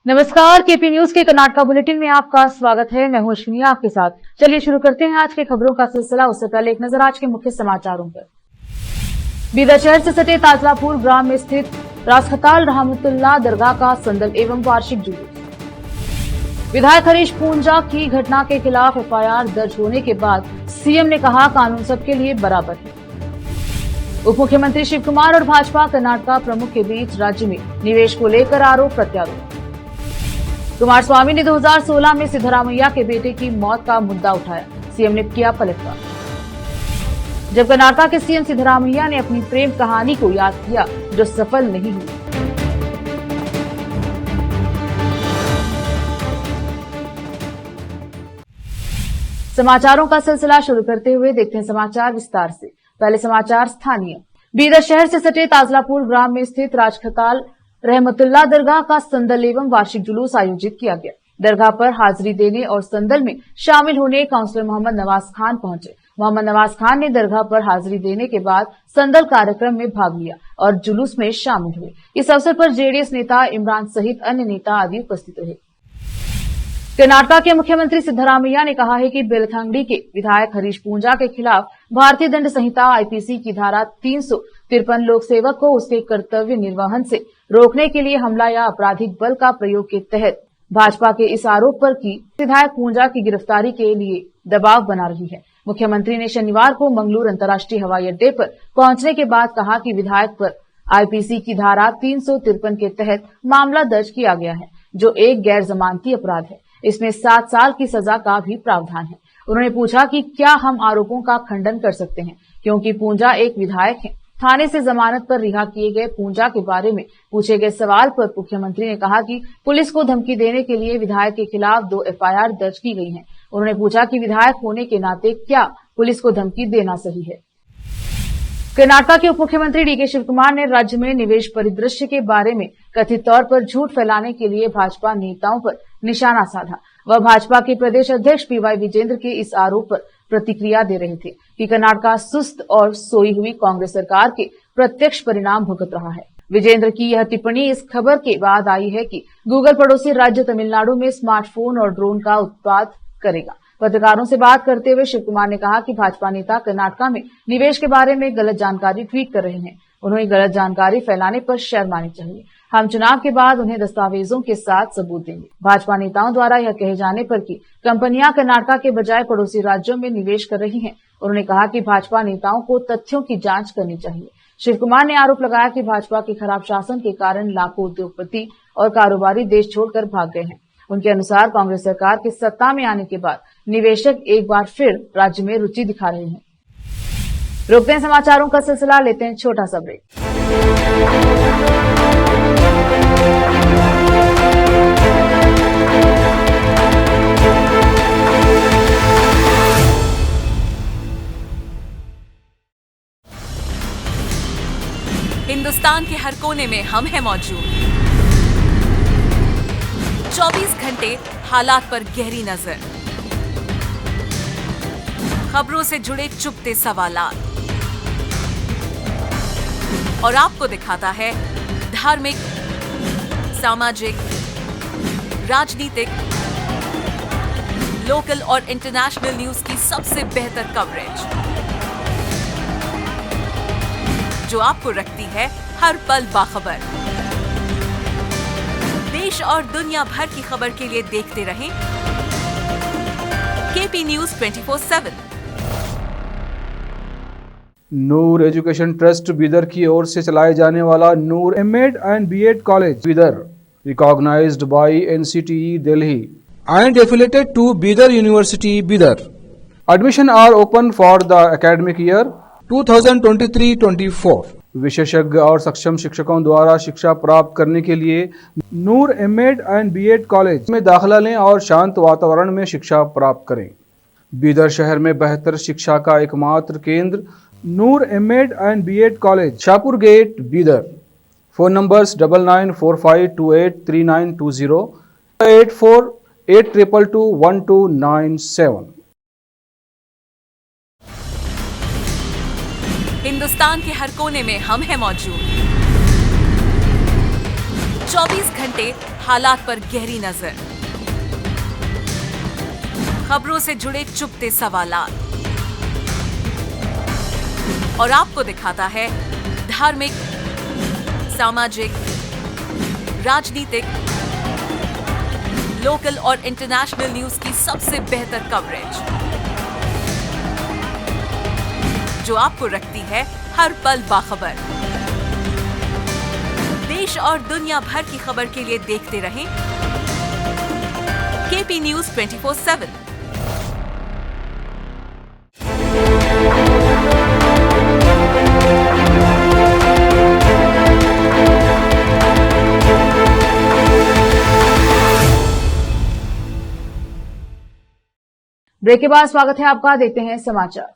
नमस्कार, KP news के Karnataka bulletin में आपका स्वागत है। मैं हूं अश्विनी आपके साथ। चलिए शुरू करते हैं आज के खबरों का सिलसिला। उससे पहले एक नजर आज के मुख्य समाचारों पर। बीदर शहर से सटे ताजलापुर ग्राम में स्थित रासखताल रहमतुल्लाह दरगाह का संदल एवं वार्षिक जुलूस। विधायक हरीश पूंजा की घटना के खिलाफ एफआईआर दर्ज होने के बाद सीएम ने कहा, कानून सबके लिए बराबर है। उप मुख्यमंत्री शिव कुमार और भाजपा कर्नाटका प्रमुख के बीच राज्य में निवेश को लेकर आरोप प्रत्यारोप। कुमारस्वामी ने 2016 में सिद्धरामैया के बेटे की मौत का मुद्दा उठाया, सीएम ने किया पलटवार। जब कर्नाटका के सीएम सिद्धरामैया ने अपनी प्रेम कहानी को याद किया जो सफल नहीं हुई। समाचारों का सिलसिला शुरू करते हुए देखते हैं समाचार विस्तार से। पहले समाचार स्थानीय। बीदर शहर से सटे ताजलापुर ग्राम में स्थित राजखताल रहमतुल्लाह दरगाह का संदल एवं वार्षिक जुलूस आयोजित किया गया। दरगाह पर हाजिरी देने और संदल में शामिल होने काउंसलर मोहम्मद नवाज खान पहुंचे। मोहम्मद नवाज खान ने दरगाह पर हाजिरी देने के बाद संदल कार्यक्रम में भाग लिया और जुलूस में शामिल हुए। इस अवसर पर जेडीएस नेता इमरान सहित अन्य नेता आदि उपस्थित रहे। कर्नाटका के मुख्यमंत्री सिद्धरामैया ने कहा है कि बेलथंगड़ी के विधायक हरीश पूंजा के खिलाफ भारतीय दंड संहिता आईपीसी की धारा 353 लोक सेवक को उसके कर्तव्य निर्वहन से रोकने के लिए हमला या आपराधिक बल का प्रयोग के तहत भाजपा के इस आरोप पर कि विधायक पूंजा की गिरफ्तारी के लिए दबाव बना रही है। मुख्यमंत्री ने शनिवार को मंगलूर अंतर्राष्ट्रीय हवाई अड्डे पर पहुंचने के बाद कहा कि विधायक पर आईपीसी की धारा 353 के तहत मामला दर्ज किया गया है, जो एक गैर जमानती अपराध है। इसमें 7 साल की सजा का भी प्रावधान है। उन्होंने पूछा कि क्या हम आरोपों का खंडन कर सकते हैं, क्योंकि पूंजा एक विधायक है। थाने से जमानत पर रिहा किए गए पूंजा के बारे में पूछे गए सवाल पर मुख्यमंत्री ने कहा कि पुलिस को धमकी देने के लिए विधायक के खिलाफ 2 एफआईआर दर्ज की गई हैं। उन्होंने पूछा कि विधायक होने के नाते क्या पुलिस को धमकी देना सही है। कर्नाटका के उप मुख्यमंत्री डीके शिव कुमार ने राज्य में निवेश परिदृश्य के बारे में कथित तौर पर झूठ फैलाने के लिए भाजपा नेताओं पर निशाना साधा। वह भाजपा के प्रदेश अध्यक्ष पीवाई विजेंद्र के इस आरोप पर प्रतिक्रिया दे रहे थे कि कर्नाटका सुस्त और सोई हुई कांग्रेस सरकार के प्रत्यक्ष परिणाम भुगत रहा है। विजेंद्र की यह टिप्पणी इस खबर के बाद आई है कि गूगल पड़ोसी राज्य तमिलनाडु में स्मार्टफोन और ड्रोन का उत्पाद करेगा। पत्रकारों से बात करते हुए शिव कुमार ने कहा कि भाजपा नेता कर्नाटका में निवेश के बारे में गलत जानकारी ट्वीट कर रहे हैं। उन्हें गलत जानकारी फैलाने पर शर्म आनी चाहिए। हम चुनाव के बाद उन्हें दस्तावेजों के साथ सबूत देंगे। भाजपा नेताओं द्वारा यह कहे जाने पर कि कंपनियां कर्नाटका के बजाय पड़ोसी राज्यों में निवेश कर रही हैं, उन्होंने कहा कि भाजपा नेताओं को तथ्यों की जांच करनी चाहिए। शिव कुमार ने आरोप लगाया कि भाजपा के खराब शासन के कारण लाखों उद्योगपति और कारोबारी देश छोड़कर भाग गए हैं। उनके अनुसार कांग्रेस सरकार के सत्ता में आने के बाद निवेशक एक बार फिर राज्य में रुचि दिखा रहे हैं। रोकते हैं समाचारों का सिलसिला, लेते हैं छोटा सा ब्रेक। हिंदुस्तान के हर कोने में हम हैं मौजूद। 24 घंटे हालात पर गहरी नजर, खबरों से जुड़े चुपते सवालात और आपको दिखाता है धार्मिक, सामाजिक, राजनीतिक, लोकल और इंटरनेशनल न्यूज की सबसे बेहतर कवरेज, जो आपको रखती है हर पल बाखबर। देश और दुनिया भर की खबर के लिए देखते रहें KP news 24/7। Noor education trust Bidar की ओर से चलाए जाने वाला Noor MEd and BEd college Bidar, recognised by NCTE Delhi and affiliated to Bidar University, Bidar. Admission are open for the academic year 2023-24. विशेषज्ञ और सक्षम शिक्षकों द्वारा शिक्षा प्राप्त करने के लिए नूर एमएड एंड बीएड कॉलेज में दाखिला लें और शांत वातावरण में शिक्षा प्राप्त करें। बीदर शहर में बेहतर शिक्षा का एकमात्र केंद्र Noor MEd and BEd college, Shahpur gate, Bidar. Phone numbers 9945283920, 8482221297। Hindustan के हर कोने में हम हैं मौजूद। 24 घंटे हालात पर गहरी नजर, खबरों से जुड़े चुपते सवालात और आपको दिखाता है धार्मिक, सामाजिक, राजनीतिक, लोकल और इंटरनेशनल न्यूज की सबसे बेहतर कवरेज, जो आपको रखती है हर पल बाखबर। देश और दुनिया भर की खबर के लिए देखते रहें केपी न्यूज 24/7। ब्रेक के बाद स्वागत है आपका। देखते हैं समाचार।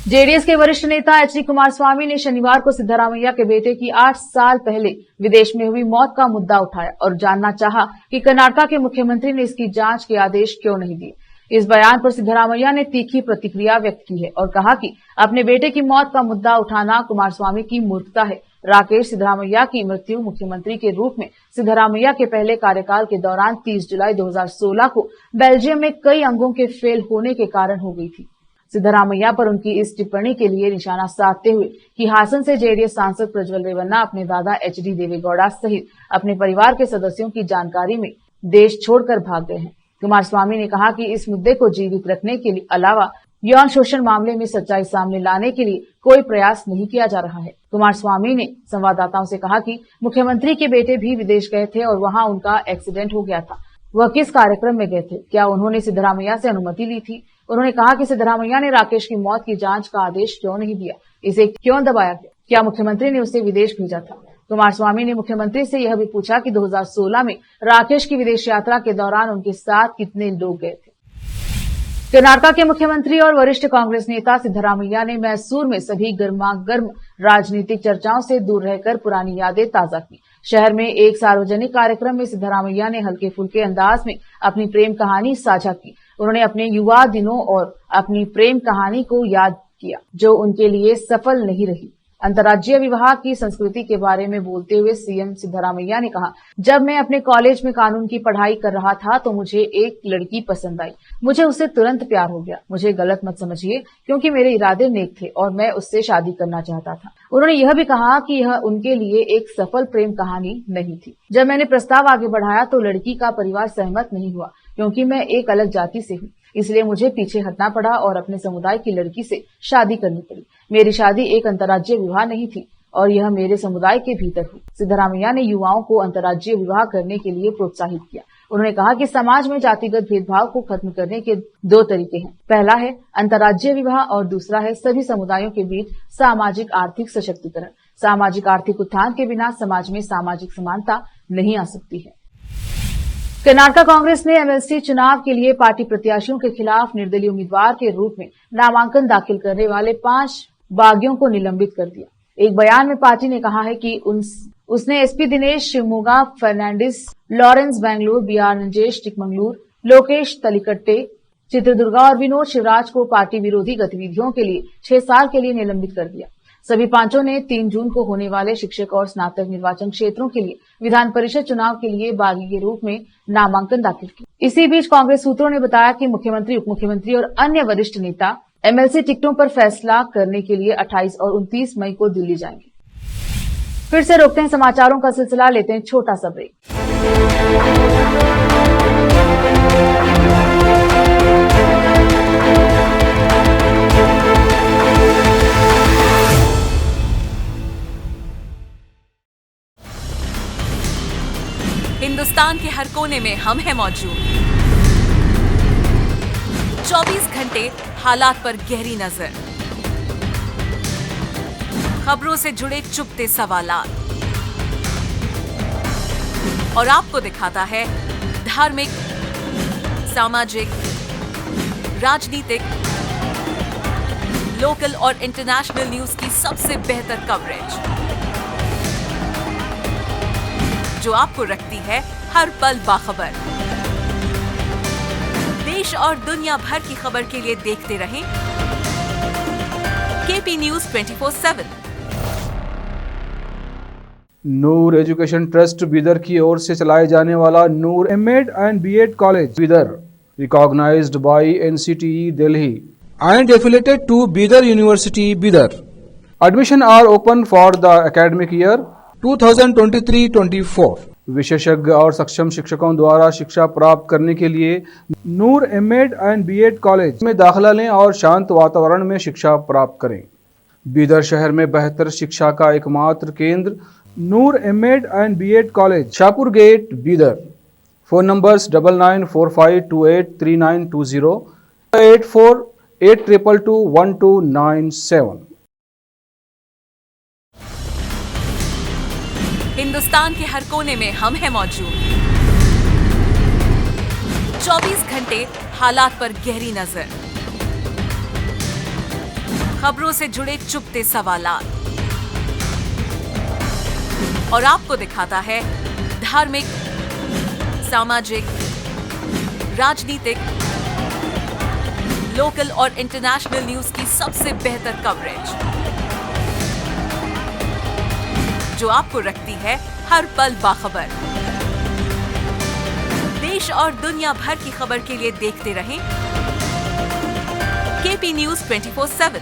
जेडीएस के वरिष्ठ नेता एचडी कुमारस्वामी ने शनिवार को सिद्धरामैया के बेटे की 8 साल पहले विदेश में हुई मौत का मुद्दा उठाया और जानना चाहा कि कर्नाटक के मुख्यमंत्री ने इसकी जांच के आदेश क्यों नहीं दिए। इस बयान पर सिद्धरामैया ने तीखी प्रतिक्रिया व्यक्त की है और कहा कि अपने बेटे की मौत का मुद्दा उठाना कुमारस्वामी की मूर्खता है। राकेश सिद्धरामैया की मृत्यु मुख्यमंत्री के रूप में सिद्धरामैया के पहले कार्यकाल के दौरान 30 जुलाई 2016 को बेल्जियम में कई अंगों के फेल होने के कारण हो गई थी। सिद्धरामैया पर उनकी इस टिप्पणी के लिए निशाना साधते हुए कि हासन से जेडीएस सांसद प्रज्वल रेवन्ना अपने दादा एचडी देवेगौड़ा सहित अपने परिवार के सदस्यों की जानकारी में देश छोड़कर भाग गए हैं। कुमारस्वामी ने कहा कि इस मुद्दे को जीवित रखने के लिए अलावा यौन शोषण मामले में सच्चाई सामने लाने के लिए कोई प्रयास नहीं किया जा रहा है। कुमारस्वामी ने संवाददाताओं से कहा कि मुख्यमंत्री के बेटे भी विदेश गए थे और वहां उनका एक्सीडेंट हो गया था। वह किस कार्यक्रम में गए थे? क्या उन्होंने सिद्धरामैया से अनुमति ली थी? उन्होंने कहा कि सिद्धरामैया ने राकेश की मौत की जांच का आदेश क्यों नहीं दिया? इसे क्यों दबाया गया? क्या मुख्यमंत्री ने उसे विदेश भेजा था? कुमारस्वामी ने मुख्यमंत्री से यह भी पूछा कि 2016 में राकेश की विदेश यात्रा के दौरान उनके साथ कितने लोग गए थे। कर्नाटक के मुख्यमंत्री और वरिष्ठ कांग्रेस नेता सिद्धरामैया ने मैसूर में सभी गर्मागर्म राजनीतिक चर्चाओं से दूर रहकर पुरानी यादें ताजा की। शहर में एक सार्वजनिक कार्यक्रम में सिद्धरामैया ने हल्के फुल्के अंदाज में अपनी प्रेम कहानी साझा की। उन्होंने अपने युवा दिनों और अपनी प्रेम कहानी को याद किया जो उनके लिए सफल नहीं रही। अंतर्राज्यीय विवाह की संस्कृति के बारे में बोलते हुए सीएम सिद्धरामैया ने कहा, जब मैं अपने कॉलेज में कानून की पढ़ाई कर रहा था तो मुझे एक लड़की पसंद आई। मुझे उससे तुरंत प्यार हो गया। मुझे गलत मत समझिए क्योंकि मेरे इरादे नेक थे और मैं उससे शादी करना चाहता था। उन्होंने यह भी कहा कि यह उनके लिए एक सफल प्रेम कहानी नहीं थी। जब मैंने प्रस्ताव आगे बढ़ाया तो लड़की का परिवार सहमत नहीं हुआ क्योंकि मैं एक अलग जाति से हूँ, इसलिए मुझे पीछे हटना पड़ा और अपने समुदाय की लड़की से शादी करनी पड़ी। मेरी शादी एक अंतर्राज्यीय विवाह नहीं थी और यह मेरे समुदाय के भीतर हुई। सिद्धरामैया ने युवाओं को अंतर्राज्यीय विवाह करने के लिए प्रोत्साहित किया। उन्होंने कहा कि समाज में जातिगत भेदभाव को खत्म करने के 2 तरीके हैं। पहला है अंतर्राज्यीय विवाह और दूसरा है सभी समुदायों के बीच सामाजिक आर्थिक सशक्तिकरण। सामाजिक आर्थिक उत्थान के बिना समाज में सामाजिक समानता नहीं आ सकती है। कर्नाटक कांग्रेस ने एमएलसी चुनाव के लिए पार्टी प्रत्याशियों के खिलाफ निर्दलीय उम्मीदवार के रूप में नामांकन दाखिल करने वाले 5 बागियों को निलंबित कर दिया। एक बयान में पार्टी ने कहा है कि उसने SP Dinesh Shivamogga, Fernandes Lawrence Bengaluru, BR Nanjesh Chikkamagaluru, Lokesh Talikatte Chitradurga और विनोद शिवराज को पार्टी विरोधी गतिविधियों के लिए 6 साल के लिए निलंबित कर दिया। सभी 5 ने 3 जून को होने वाले शिक्षक और स्नातक निर्वाचन क्षेत्रों के लिए विधान परिषद चुनाव के लिए बागी के रूप में नामांकन दाखिल किया। इसी बीच कांग्रेस सूत्रों ने बताया कि मुख्यमंत्री, उप मुख्यमंत्री और अन्य वरिष्ठ नेता एमएलसी टिकटों पर फैसला करने के लिए 28 और 29 मई को दिल्ली जाएंगे। फिर से रोकते हैं समाचारों का सिलसिला, लेते हैं छोटा सा ब्रेक। हिंदुस्तान के हर कोने में हम हैं मौजूद। 24 घंटे हालात पर गहरी नजर, खबरों से जुड़े चुपते सवालात और आपको दिखाता है धार्मिक, सामाजिक, राजनीतिक, लोकल और इंटरनेशनल न्यूज की सबसे बेहतर कवरेज, जो आपको रखती है हर पल बाखबर। देश और दुनिया भर की खबर के लिए देखते रहें KP news 24/7। Noor education trust Bidar की ओर से चलाए जाने वाला Noor MEd and BEd college Bidar recognised by NCTE Delhi and affiliated to Bidar University, Bidar. Admission are open for the academic year 2023-24. विशेषज्ञ और सक्षम शिक्षकों द्वारा शिक्षा प्राप्त करने के लिए नूर एमएड एंड बीएड कॉलेज में दाखिला लें और शांत वातावरण में शिक्षा प्राप्त करें। बीदर शहर में बेहतर शिक्षा का एकमात्र केंद्र Noor MEd and BEd college, Shahpur gate, Bidar. Phone numbers 9945283920, 8482221297। Hindustan के हर कोने में हम हैं मौजूद। 24 घंटे हालात पर गहरी नजर, खबरों से जुड़े चुपते सवालात और आपको दिखाता है धार्मिक, सामाजिक, राजनीतिक, लोकल और इंटरनेशनल न्यूज की सबसे बेहतर कवरेज, जो आपको रखती है हर पल बाखबर। देश और दुनिया भर की खबर के लिए देखते रहें केपी न्यूज 24/7।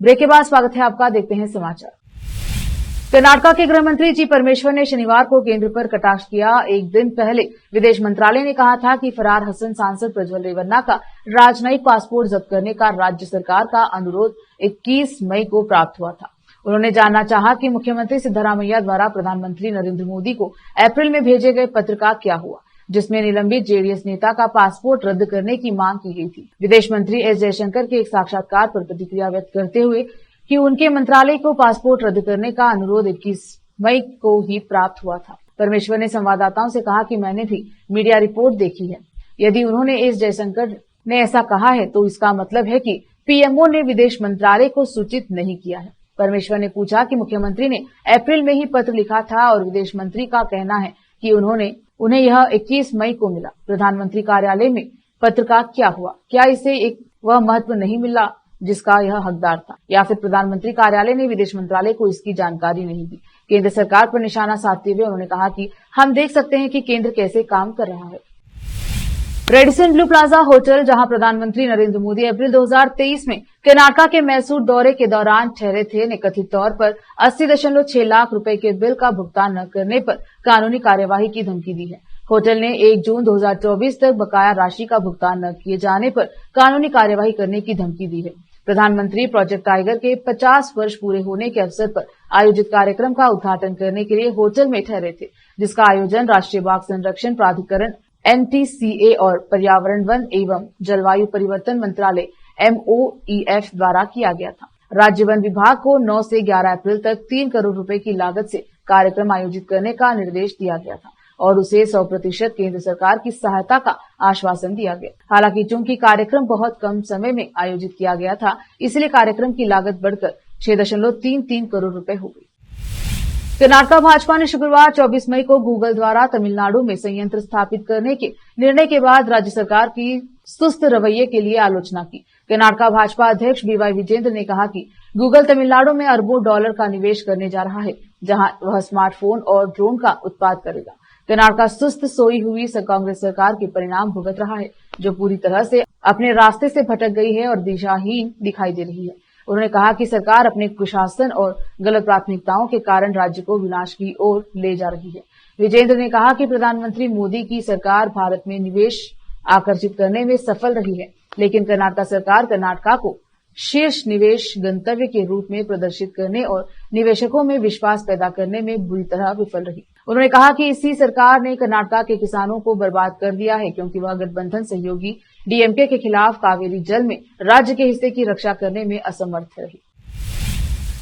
ब्रेक के बाद स्वागत है आपका। देखते हैं समाचार। कर्नाटक के गृह मंत्री जी परमेश्वर ने शनिवार को केंद्र पर कटाक्ष किया। एक दिन पहले विदेश मंत्रालय ने कहा था कि फरार हसन सांसद प्रज्वल रेवन्ना का राजनयिक पासपोर्ट जब्त करने का राज्य सरकार का अनुरोध 21 मई को प्राप्त हुआ था। उन्होंने जानना चाहा कि मुख्यमंत्री सिद्धरामैया द्वारा प्रधानमंत्री नरेंद्र मोदी को अप्रैल में भेजे गए पत्र का क्या हुआ, जिसमें निलंबित जेडीएस नेता का पासपोर्ट रद्द करने की मांग की गई थी। विदेश मंत्री एस जयशंकर के एक साक्षात्कार पर प्रतिक्रिया व्यक्त करते हुए कि उनके मंत्रालय को पासपोर्ट रद्द करने का अनुरोध 21 मई को ही प्राप्त हुआ था। परमेश्वर ने संवाददाताओं से कहा कि मैंने भी मीडिया रिपोर्ट देखी है। यदि उन्होंने एस जयशंकर ने ऐसा कहा है तो इसका मतलब है कि पीएमओ ने विदेश मंत्रालय को सूचित नहीं किया है। परमेश्वर ने पूछा कि मुख्यमंत्री ने अप्रैल में ही पत्र लिखा था और विदेश मंत्री का कहना है कि उन्हें यह 21 मई को मिला। प्रधानमंत्री कार्यालय में पत्र का क्या हुआ? क्या इसे वह महत्व नहीं मिला जिसका यह हकदार था, या फिर प्रधानमंत्री कार्यालय ने विदेश मंत्रालय को इसकी जानकारी नहीं दी? केंद्र सरकार पर निशाना साधते हुए उन्होंने कहा कि हम देख सकते हैं कि केंद्र कैसे काम कर रहा है। रेडिसन ब्लू प्लाजा होटल, जहां प्रधानमंत्री नरेंद्र मोदी अप्रैल 2023 में कर्नाटक के मैसूर दौरे के दौरान ठहरे थे, ने कथित तौर पर 80.6 लाख रुपए के बिल का भुगतान न करने पर कानूनी कार्यवाही की धमकी दी है। होटल ने 1 जून 2024 तक बकाया राशि का भुगतान न किए जाने पर कानूनी कार्यवाही करने की धमकी दी है। प्रधानमंत्री प्रोजेक्ट टाइगर के 50 वर्ष पूरे होने के अवसर पर आयोजित कार्यक्रम का उद्घाटन करने के लिए होटल में ठहरे थे, जिसका आयोजन राष्ट्रीय बाघ संरक्षण प्राधिकरण NTCA और पर्यावरण, वन एवं जलवायु परिवर्तन मंत्रालय MOEF द्वारा किया गया था। राज्य वन विभाग को 9 से 11 अप्रैल तक 3 करोड़ रुपए की लागत से कार्यक्रम आयोजित करने का निर्देश दिया गया था और उसे 100% केंद्र सरकार की सहायता का आश्वासन दिया गया। हालांकि चूंकि कार्यक्रम बहुत कम समय में आयोजित किया गया था, इसलिए कार्यक्रम की लागत बढ़कर 6.33 करोड़ रुपए हो गई। कर्नाटक भाजपा ने शुक्रवार 24 मई को गूगल द्वारा तमिलनाडु में संयंत्र स्थापित करने के निर्णय के बाद राज्य सरकार की सुस्त रवैये के लिए आलोचना की। कर्नाटक भाजपा अध्यक्ष BY विजेंद्र ने कहा कि गूगल तमिलनाडु में अरबों डॉलर का निवेश करने जा रहा है, जहां वह स्मार्टफोन और ड्रोन का उत्पाद करेगा। कर्नाटक सुस्त सोई हुई कांग्रेस सरकार के परिणाम भुगत रहा है, जो पूरी तरह से अपने रास्ते से भटक गई है और दिशाहीन दिखाई दे रही है। उन्होंने कहा कि सरकार अपने कुशासन और गलत प्राथमिकताओं के कारण राज्य को विनाश की ओर ले जा रही है। विजेंद्र ने कहा कि प्रधानमंत्री मोदी की सरकार भारत में निवेश आकर्षित करने में सफल रही है, लेकिन कर्नाटक सरकार कर्नाटक को शीर्ष निवेश गंतव्य के रूप में प्रदर्शित करने और निवेशकों में विश्वास पैदा करने में बुरी तरह विफल रही। उन्होंने कहा कि इसी सरकार ने कर्नाटक के किसानों को बर्बाद कर दिया है, क्योंकि वह गठबंधन सहयोगी DMK के खिलाफ कावेरी जल में राज्य के हिस्से की रक्षा करने में असमर्थ रही।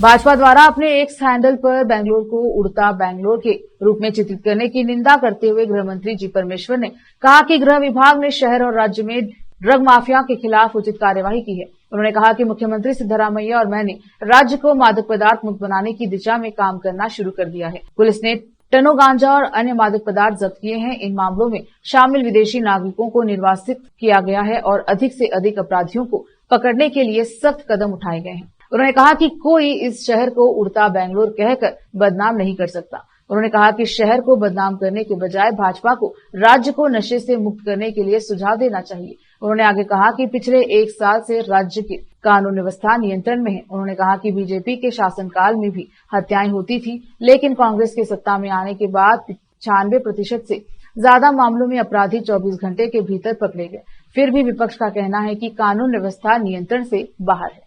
भाजपा द्वारा अपने एक्स हैंडल पर बेंगलोर को उड़ता बेंगलोर के रूप में चित्रित करने की निंदा करते हुए गृह मंत्री जी परमेश्वर ने कहा कि गृह विभाग ने शहर और राज्य में ड्रग माफिया के खिलाफ उचित कार्यवाही की है। उन्होंने कहा कि मुख्यमंत्री सिद्धरामैया और मैंने राज्य को मादक पदार्थ मुक्त बनाने की दिशा में काम करना शुरू कर दिया है। पुलिस ने टनों गांजा और अन्य मादक पदार्थ जब्त किए हैं। इन मामलों में शामिल विदेशी नागरिकों को निर्वासित किया गया है और अधिक से अधिक अपराधियों को पकड़ने के लिए सख्त कदम उठाए गए हैं। उन्होंने कहा कि कोई इस शहर को उड़ता बेंगलोर कहकर बदनाम नहीं कर सकता। उन्होंने कहा कि शहर को बदनाम करने के बजाय भाजपा को राज्य को नशे से मुक्त करने के लिए सुझाव देना चाहिए। उन्होंने आगे कहा कि पिछले 1 साल से राज्य की कानून व्यवस्था नियंत्रण में है। उन्होंने कहा कि बीजेपी के शासनकाल में भी हत्याएं होती थी, लेकिन कांग्रेस के सत्ता में आने के बाद 96% से ज्यादा मामलों में अपराधी 24 घंटे के भीतर पकड़े गए। फिर भी विपक्ष का कहना है कि कानून व्यवस्था नियंत्रण से बाहर है।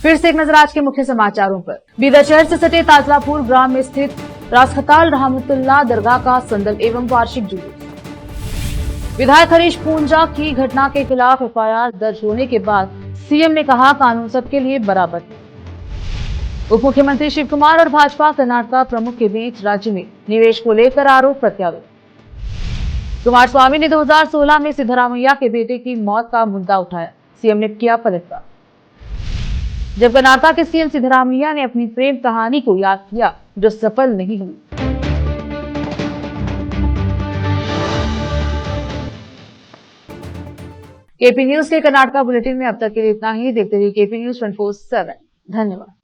फिर से एक नजर आज के मुख्य समाचारों पर। बीदर शहर से सटे ताजलापुर ग्राम में स्थित राजखताल रहमतुल्लाह दरगाह का संदल एवं वार्षिक जुलूस। विधायक हरीश पूंजा की घटना के खिलाफ एफआईआर दर्ज होने के बाद सीएम ने कहा कानून सबके लिए बराबर है। उप मुख्यमंत्री शिव कुमार और भाजपा कर्नाटक प्रमुख के बीच राज्य में निवेश को लेकर आरोप प्रत्यारोप। कुमारस्वामी ने 2016 में सिद्धरामैया के बेटे की मौत का मुद्दा उठाया, सीएम ने किया पलटवार। जब कर्नाटक के सीएम सिद्धरामैया ने अपनी प्रेम कहानी को याद किया जो सफल नहीं हुई। केपी न्यूज के कर्नाटक बुलेटिन में अब तक के लिए इतना ही। देखते रहिए केपी न्यूज 24/7। धन्यवाद।